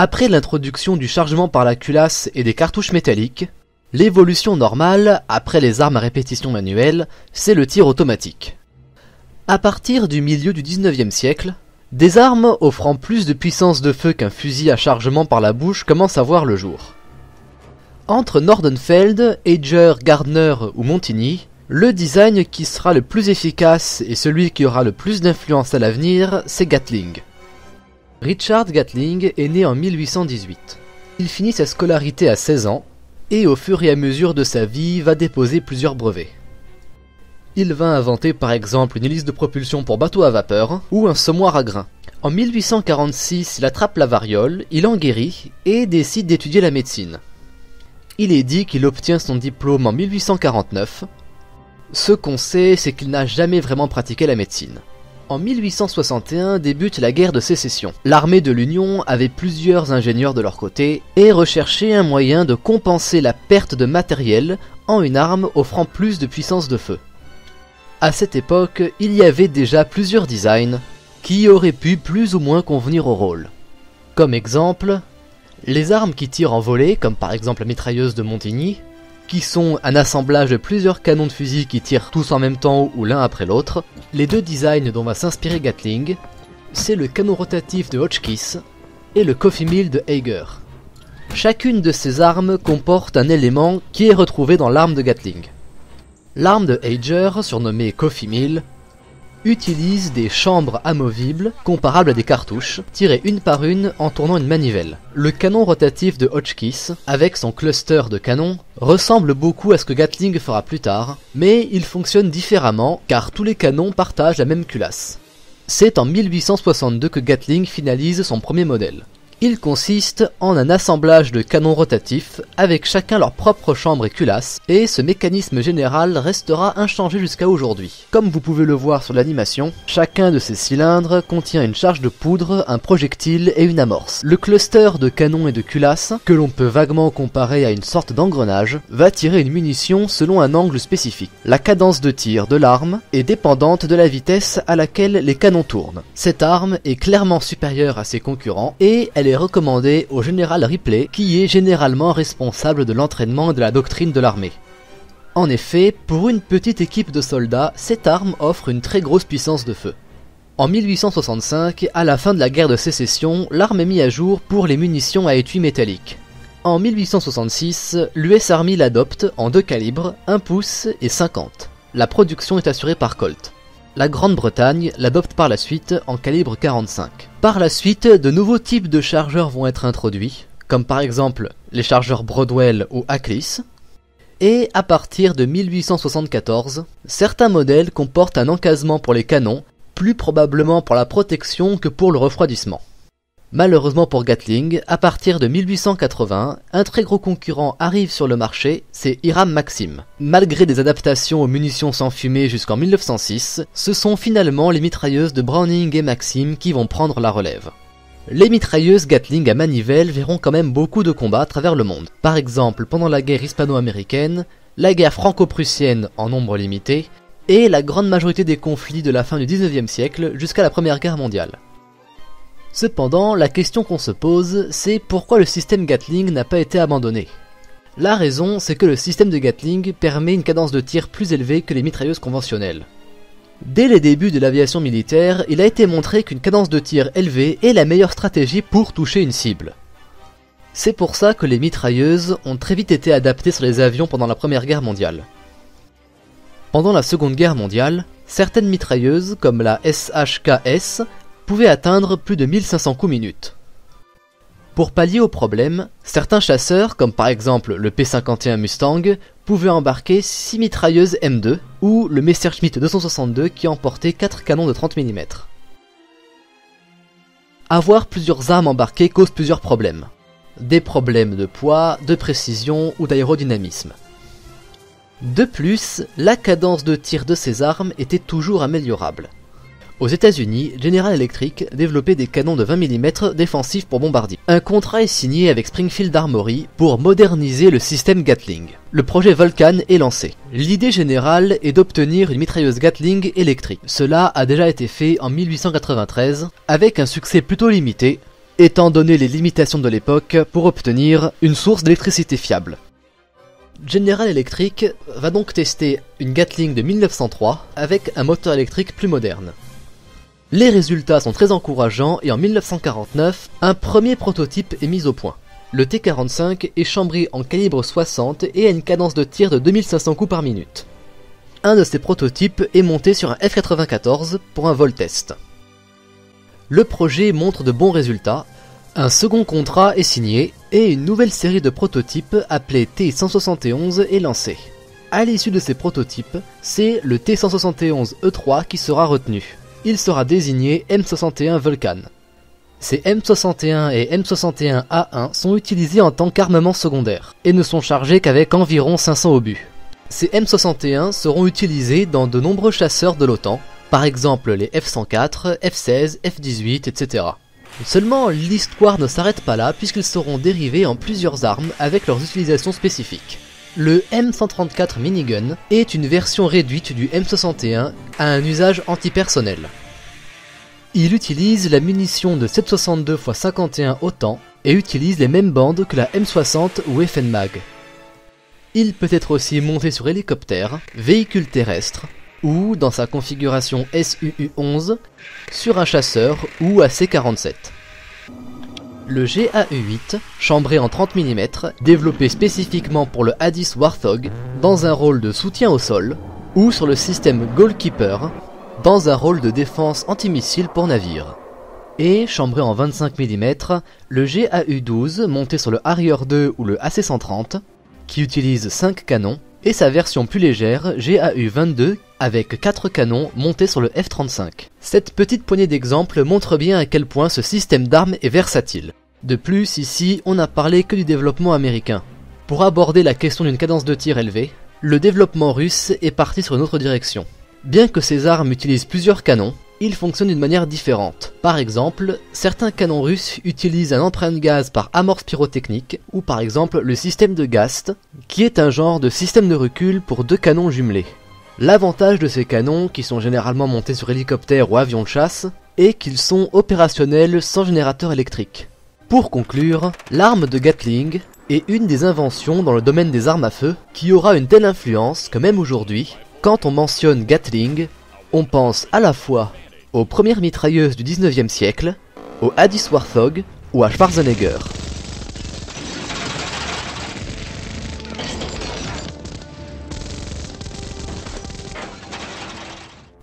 Après l'introduction du chargement par la culasse et des cartouches métalliques, l'évolution normale, après les armes à répétition manuelle, c'est le tir automatique. À partir du milieu du 19e siècle, des armes offrant plus de puissance de feu qu'un fusil à chargement par la bouche commencent à voir le jour. Entre Nordenfeld, Ager, Gardner ou Montigny, le design qui sera le plus efficace et celui qui aura le plus d'influence à l'avenir, c'est Gatling. Richard Gatling est né en 1818. Il finit sa scolarité à 16 ans et au fur et à mesure de sa vie va déposer plusieurs brevets. Il va inventer par exemple une hélice de propulsion pour bateau à vapeur ou un semoir à grains. En 1846, il attrape la variole, il en guérit et décide d'étudier la médecine. Il est dit qu'il obtient son diplôme en 1849. Ce qu'on sait, c'est qu'il n'a jamais vraiment pratiqué la médecine. En 1861 débute la guerre de sécession. L'armée de l'Union avait plusieurs ingénieurs de leur côté et recherchait un moyen de compenser la perte de matériel en une arme offrant plus de puissance de feu. À cette époque, il y avait déjà plusieurs designs qui auraient pu plus ou moins convenir au rôle. Comme exemple, les armes qui tirent en volée, comme par exemple la mitrailleuse de Montigny, qui sont un assemblage de plusieurs canons de fusil qui tirent tous en même temps ou l'un après l'autre. Les deux designs dont va s'inspirer Gatling, c'est le canon rotatif de Hotchkiss et le Coffee Mill de Ager. Chacune de ces armes comporte un élément qui est retrouvé dans l'arme de Gatling. L'arme de Ager, surnommée Coffee Mill, utilise des chambres amovibles comparables à des cartouches, tirées une par une en tournant une manivelle. Le canon rotatif de Hotchkiss, avec son cluster de canons, ressemble beaucoup à ce que Gatling fera plus tard, mais il fonctionne différemment car tous les canons partagent la même culasse. C'est en 1862 que Gatling finalise son premier modèle. Il consiste en un assemblage de canons rotatifs avec chacun leur propre chambre et culasse, et ce mécanisme général restera inchangé jusqu'à aujourd'hui. Comme vous pouvez le voir sur l'animation, chacun de ces cylindres contient une charge de poudre, un projectile et une amorce. Le cluster de canons et de culasses, que l'on peut vaguement comparer à une sorte d'engrenage, va tirer une munition selon un angle spécifique. La cadence de tir de l'arme est dépendante de la vitesse à laquelle les canons tournent. Cette arme est clairement supérieure à ses concurrents et elle est recommandée au général Ripley, qui est généralement responsable de l'entraînement et de la doctrine de l'armée. En effet, pour une petite équipe de soldats, cette arme offre une très grosse puissance de feu. En 1865, à la fin de la guerre de sécession, l'arme est mise à jour pour les munitions à étui métallique. En 1866, l'US Army l'adopte en 2 calibres, 1 pouce et 50. La production est assurée par Colt. La Grande-Bretagne l'adopte par la suite en calibre 45. Par la suite, de nouveaux types de chargeurs vont être introduits, comme par exemple les chargeurs Broadwell ou Aklis. Et à partir de 1874, certains modèles comportent un encasement pour les canons, plus probablement pour la protection que pour le refroidissement. Malheureusement pour Gatling, à partir de 1880, un très gros concurrent arrive sur le marché, c'est Hiram Maxim. Malgré des adaptations aux munitions sans fumée jusqu'en 1906, ce sont finalement les mitrailleuses de Browning et Maxim qui vont prendre la relève. Les mitrailleuses Gatling à manivelle verront quand même beaucoup de combats à travers le monde. Par exemple, pendant la guerre hispano-américaine, la guerre franco-prussienne en nombre limité, et la grande majorité des conflits de la fin du 19e siècle jusqu'à la Première Guerre mondiale. Cependant, la question qu'on se pose, c'est pourquoi le système Gatling n'a pas été abandonné. La raison, c'est que le système de Gatling permet une cadence de tir plus élevée que les mitrailleuses conventionnelles. Dès les débuts de l'aviation militaire, il a été montré qu'une cadence de tir élevée est la meilleure stratégie pour toucher une cible. C'est pour ça que les mitrailleuses ont très vite été adaptées sur les avions pendant la Première Guerre mondiale. Pendant la Seconde Guerre mondiale, certaines mitrailleuses, comme la SHKS, pouvaient atteindre plus de 1500 coups minutes. Pour pallier au problème, certains chasseurs, comme par exemple le P-51 Mustang, pouvaient embarquer 6 mitrailleuses M2 ou le Messerschmitt 262 qui emportait 4 canons de 30 mm. Avoir plusieurs armes embarquées cause plusieurs problèmes. Des problèmes de poids, de précision ou d'aérodynamisme. De plus, la cadence de tir de ces armes était toujours améliorable. Aux États-Unis, General Electric développait des canons de 20 mm défensifs pour bombardier. Un contrat est signé avec Springfield Armory pour moderniser le système Gatling. Le projet Vulcan est lancé. L'idée générale est d'obtenir une mitrailleuse Gatling électrique. Cela a déjà été fait en 1893 avec un succès plutôt limité, étant donné les limitations de l'époque pour obtenir une source d'électricité fiable. General Electric va donc tester une Gatling de 1903 avec un moteur électrique plus moderne. Les résultats sont très encourageants et en 1949, un premier prototype est mis au point. Le T-45 est chambré en calibre 60 et a une cadence de tir de 2500 coups par minute. Un de ces prototypes est monté sur un F-94 pour un vol test. Le projet montre de bons résultats, un second contrat est signé et une nouvelle série de prototypes appelée T-171 est lancée. À l'issue de ces prototypes, c'est le T-171E3 qui sera retenu. Il sera désigné M61 Vulcan. Ces M61 et M61A1 sont utilisés en tant qu'armement secondaire et ne sont chargés qu'avec environ 500 obus. Ces M61 seront utilisés dans de nombreux chasseurs de l'OTAN, par exemple les F-104, F-16, F-18, etc. Seulement, l'histoire ne s'arrête pas là puisqu'ils seront dérivés en plusieurs armes avec leurs utilisations spécifiques. Le M134 Minigun est une version réduite du M61 à un usage antipersonnel. Il utilise la munition de 7,62 x 51 OTAN et utilise les mêmes bandes que la M60 ou FNMAG. Il peut être aussi monté sur hélicoptère, véhicule terrestre, ou, dans sa configuration SUU-11, sur un chasseur ou AC-47. Le GAU-8, chambré en 30 mm, développé spécifiquement pour le A-10 Warthog, dans un rôle de soutien au sol, ou sur le système Goalkeeper, dans un rôle de défense antimissile pour navire. Et, chambré en 25 mm, le GAU-12, monté sur le Harrier 2 ou le AC-130, qui utilise 5 canons, et sa version plus légère, GAU-22, avec 4 canons montés sur le F-35. Cette petite poignée d'exemples montre bien à quel point ce système d'armes est versatile. De plus, ici, on n'a parlé que du développement américain. Pour aborder la question d'une cadence de tir élevée, le développement russe est parti sur une autre direction. Bien que ces armes utilisent plusieurs canons, ils fonctionnent d'une manière différente. Par exemple, certains canons russes utilisent un emprunt de gaz par amorce pyrotechnique, ou par exemple le système de Gast, qui est un genre de système de recul pour 2 canons jumelés. L'avantage de ces canons, qui sont généralement montés sur hélicoptères ou avions de chasse, est qu'ils sont opérationnels sans générateur électrique. Pour conclure, l'arme de Gatling est une des inventions dans le domaine des armes à feu qui aura une telle influence que même aujourd'hui, quand on mentionne Gatling, on pense à la fois aux premières mitrailleuses du 19e siècle, au A-10 Warthog ou à Schwarzenegger.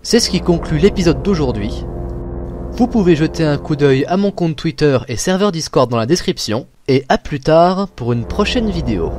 C'est ce qui conclut l'épisode d'aujourd'hui. Vous pouvez jeter un coup d'œil à mon compte Twitter et serveur Discord dans la description, et à plus tard pour une prochaine vidéo.